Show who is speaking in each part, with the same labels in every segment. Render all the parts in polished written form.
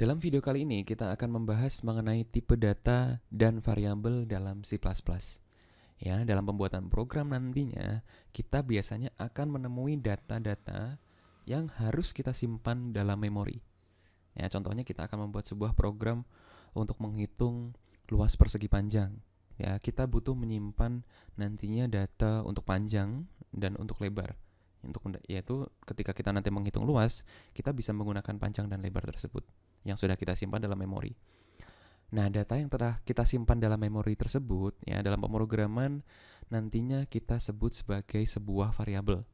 Speaker 1: Dalam video kali ini kita akan membahas mengenai tipe data dan variabel dalam C++. Ya, dalam pembuatan program nantinya kita biasanya akan menemui data-data yang harus kita simpan dalam memori. Ya, contohnya kita akan membuat sebuah program untuk menghitung luas persegi panjang. Ya, kita butuh menyimpan nantinya data untuk panjang dan untuk lebar. Yaitu ketika kita nanti menghitung luas, kita bisa menggunakan panjang dan lebar tersebut yang sudah kita simpan dalam memori. Nah, data yang telah kita simpan dalam memori tersebut, ya, dalam pemrograman nantinya kita sebut sebagai sebuah variabel,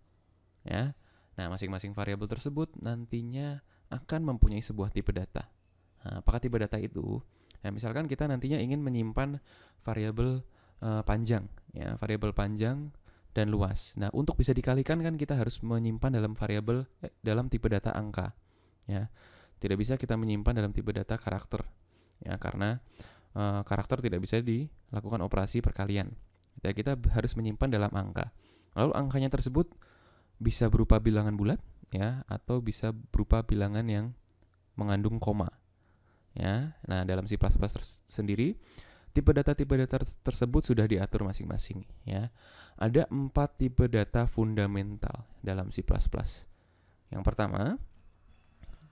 Speaker 1: ya. Nah, masing-masing variabel tersebut nantinya akan mempunyai sebuah tipe data. Nah, apakah tipe data itu? Ya, misalkan kita nantinya ingin menyimpan variabel panjang, ya, variabel panjang dan luas. Nah, untuk bisa dikalikan kan kita harus menyimpan dalam variabel dalam tipe data angka, ya. Tidak bisa kita menyimpan dalam tipe data karakter, ya, karena karakter tidak bisa dilakukan operasi perkalian. Ya, kita harus menyimpan dalam angka. Lalu angkanya tersebut bisa berupa bilangan bulat, ya, atau bisa berupa bilangan yang mengandung koma, ya. Nah, dalam C++ sendiri tipe data tersebut sudah diatur masing-masing, ya. Ada 4 tipe data fundamental dalam C++. Yang pertama,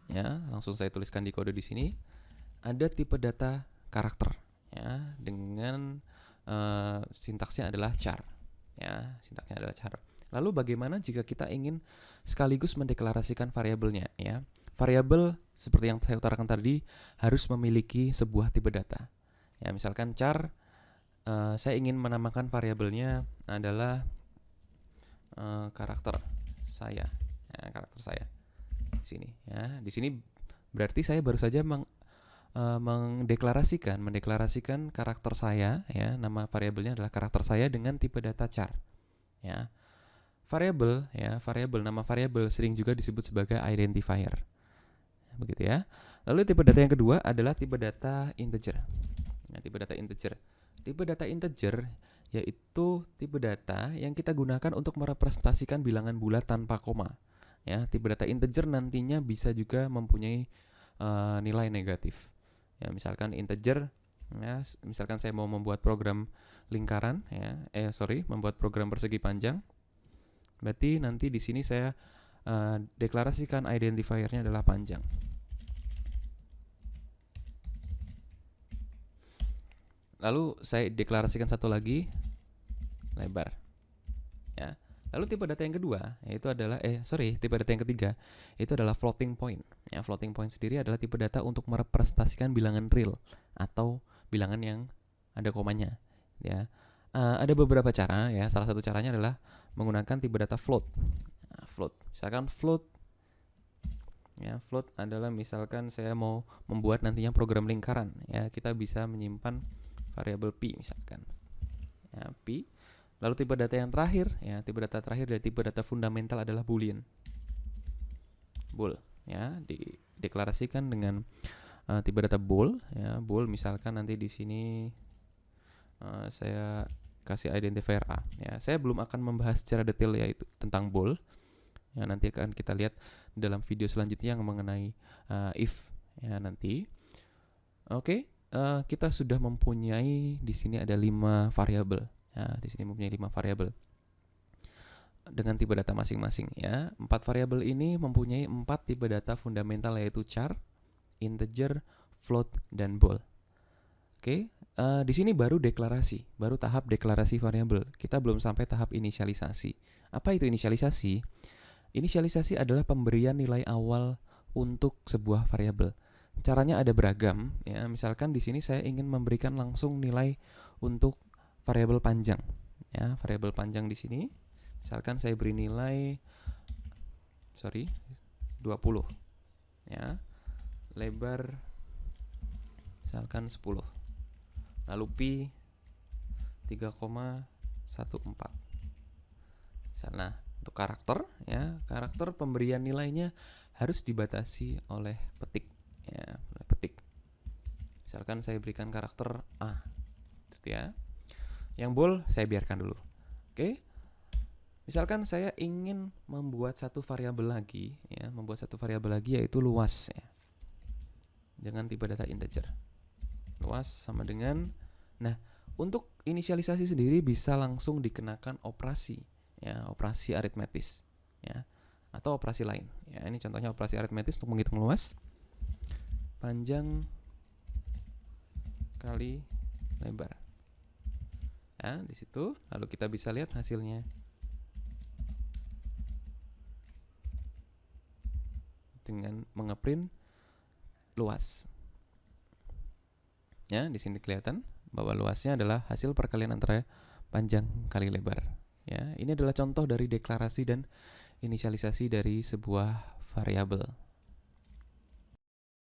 Speaker 1: ya, langsung saya tuliskan di kode di sini, ada tipe data karakter, ya, dengan sintaksnya adalah char, ya, sintaksnya adalah char. Lalu bagaimana jika kita ingin sekaligus mendeklarasikan variabelnya, ya? Variabel seperti yang saya utarakan tadi harus memiliki sebuah tipe data. Ya, misalkan char, saya ingin menamakan variabelnya adalah karakter saya. Ya, karakter saya. Di sini, ya. Di sini berarti saya baru saja mendeklarasikan karakter saya, ya, nama variabelnya adalah karakter saya dengan tipe data char, ya. Variabel, ya, nama variabel sering juga disebut sebagai identifier, begitu ya. Lalu tipe data yang kedua adalah tipe data integer. Nah, tipe data integer yaitu tipe data yang kita gunakan untuk merepresentasikan bilangan bulat tanpa koma, ya. Tipe data integer nantinya bisa juga mempunyai nilai negatif. Ya, misalkan integer, ya, misalkan saya mau membuat program lingkaran, ya, membuat program persegi panjang. Berarti nanti di sini saya deklarasikan identifiernya adalah panjang. Lalu saya deklarasikan satu lagi lebar, ya. Lalu tipe data yang kedua yaitu adalah tipe data yang ketiga itu adalah floating point. Ya, floating point sendiri adalah tipe data untuk merepresentasikan bilangan real atau bilangan yang ada komanya, ya. Ada beberapa cara, ya. Salah satu caranya adalah menggunakan tipe data float. Nah, float. Misalkan float, ya, float adalah misalkan saya mau membuat nantinya program lingkaran, ya, kita bisa menyimpan variabel pi misalkan, ya, pi. Lalu tipe data yang terakhir, ya, tipe data terakhir dari tipe data fundamental adalah boolean, bool, ya, dideklarasikan dengan tipe data bool, ya. Bool misalkan nanti di sini saya kasih identifier a, ya. Saya belum akan membahas secara detail yaitu tentang bool, ya, nanti akan kita lihat dalam video selanjutnya yang mengenai if, ya, nanti. Oke, kita sudah mempunyai di sini ada 5 variabel. Ya, di sini mempunyai 5 variabel dengan tipe data masing-masing, ya. 4 variabel ini mempunyai 4 tipe data fundamental yaitu char, integer, float, dan bool. Oke, di sini baru tahap deklarasi variabel. Kita belum sampai tahap inisialisasi. Apa itu inisialisasi? Inisialisasi adalah pemberian nilai awal untuk sebuah variabel. Caranya ada beragam, ya. Misalkan di sini saya ingin memberikan langsung nilai untuk variabel panjang, ya. Variabel panjang di sini misalkan saya beri nilai 20, ya. Lebar misalkan 10. Lalu pi 3,14. Misalnya untuk karakter, ya, karakter pemberian nilainya harus dibatasi oleh petik, ya, oleh petik. Misalkan saya berikan karakter a, gitu, ya. Yang bool saya biarkan dulu. Oke. Misalkan saya ingin membuat satu variabel lagi, ya, yaitu luas, ya. Jangan tipe data integer. Luas sama dengan, nah untuk inisialisasi sendiri bisa langsung dikenakan operasi, ya, operasi aritmetis, ya, atau operasi lain. Ya, ini contohnya operasi aritmetis untuk menghitung luas. Panjang kali lebar. Ya, di situ lalu kita bisa lihat hasilnya. Dengan mengeprint luas. Ya, di sini kelihatan bahwa luasnya adalah hasil perkalian antara panjang kali lebar. Ya, ini adalah contoh dari deklarasi dan inisialisasi dari sebuah variabel.